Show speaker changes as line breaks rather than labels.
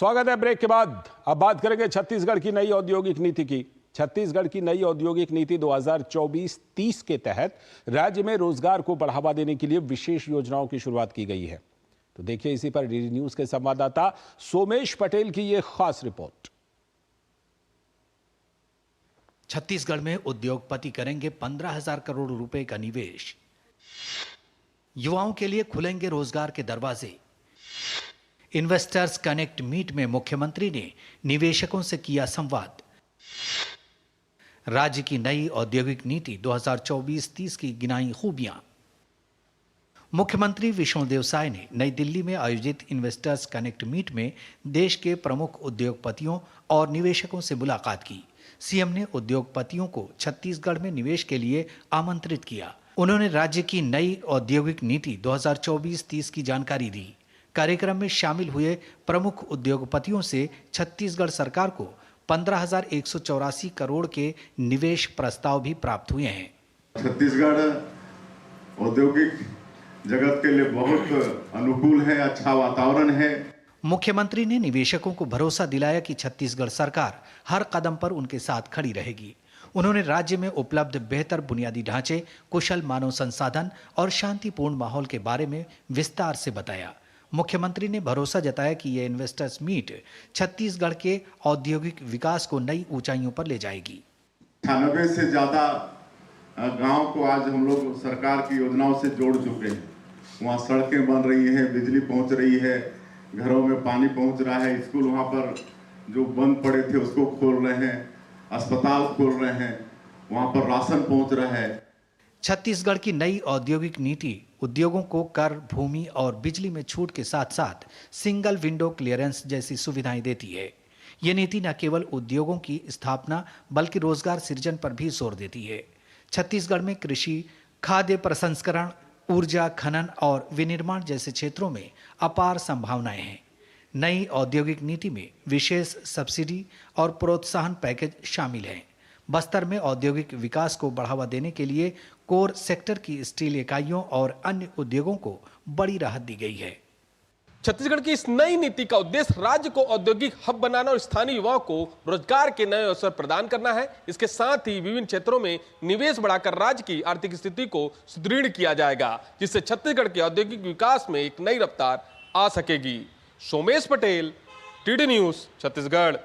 स्वागत है ब्रेक के बाद। अब बात करेंगे छत्तीसगढ़ की नई औद्योगिक नीति की। छत्तीसगढ़ की नई औद्योगिक नीति 2024-30 के तहत राज्य में रोजगार को बढ़ावा देने के लिए विशेष योजनाओं की शुरुआत की गई है। तो देखिए इसी पर डीडी न्यूज के संवाददाता सोमेश पटेल की यह खास रिपोर्ट।
छत्तीसगढ़ में उद्योगपति करेंगे 15,000 करोड़ रुपए का निवेश। युवाओं के लिए खुलेंगे रोजगार के दरवाजे। इन्वेस्टर्स कनेक्ट मीट में मुख्यमंत्री ने निवेशकों से किया संवाद। राज्य की नई औद्योगिक नीति 2024-30 की गिनाई खूबियां। मुख्यमंत्री विष्णुदेव साय ने नई दिल्ली में आयोजित इन्वेस्टर्स कनेक्ट मीट में देश के प्रमुख उद्योगपतियों और निवेशकों से मुलाकात की। सीएम ने उद्योगपतियों को छत्तीसगढ़ में निवेश के लिए आमंत्रित किया। उन्होंने राज्य की नई औद्योगिक नीति 2024-30 की जानकारी दी। कार्यक्रम में शामिल हुए प्रमुख उद्योगपतियों से छत्तीसगढ़ सरकार को 15,184 करोड़ के निवेश प्रस्ताव भी प्राप्त हुए हैं।
छत्तीसगढ़ औद्योगिक जगत के लिए बहुत अनुकूल है, अच्छा वातावरण है।
मुख्यमंत्री ने निवेशकों को भरोसा दिलाया कि छत्तीसगढ़ सरकार हर कदम पर उनके साथ खड़ी रहेगी। उन्होंने राज्य में उपलब्ध बेहतर बुनियादी ढांचे, कुशल मानव संसाधन और शांतिपूर्ण माहौल के बारे में विस्तार से बताया। मुख्यमंत्री ने भरोसा जताया कि यह इन्वेस्टर्स मीट छत्तीसगढ़ के औद्योगिक विकास को नई ऊंचाइयों पर ले जाएगी।
98 से ज्यादा गांव को आज हम लोग सरकार की योजनाओं से जोड़ चुके हैं। वहाँ सड़कें बन रही हैं, बिजली पहुंच रही है, घरों में पानी पहुंच रहा है, स्कूल वहाँ पर जो बंद पड़े थे उसको खोल रहे हैं, अस्पताल खोल रहे हैं, वहाँ पर राशन पहुंच रहा है।
छत्तीसगढ़ की नई औद्योगिक नीति उद्योगों को कर, भूमि और बिजली में छूट के साथ साथ सिंगल विंडो क्लियरेंस जैसी सुविधाएं देती है। ये नीति न केवल उद्योगों की स्थापना बल्कि रोजगार सृजन पर भी जोर देती है। छत्तीसगढ़ में कृषि, खाद्य प्रसंस्करण, ऊर्जा, खनन और विनिर्माण जैसे क्षेत्रों में अपार संभावनाएं हैं। नई औद्योगिक नीति में विशेष सब्सिडी और प्रोत्साहन पैकेज शामिल हैं। बस्तर में औद्योगिक विकास को बढ़ावा देने के लिए कोर सेक्टर की स्टील इकाइयों और अन्य उद्योगों को बड़ी राहत दी गई है।
छत्तीसगढ़ की इस नई नीति का उद्देश्य राज्य को औद्योगिक हब बनाना और स्थानीय युवाओं को रोजगार के नए अवसर प्रदान करना है। इसके साथ ही विभिन्न क्षेत्रों में निवेश बढ़ाकर राज्य की आर्थिक स्थिति को सुदृढ़ किया जाएगा, जिससे छत्तीसगढ़ के औद्योगिक विकास में एक नई रफ्तार आ सकेगी। Somesh Patel, DD news, Chhattisgarh.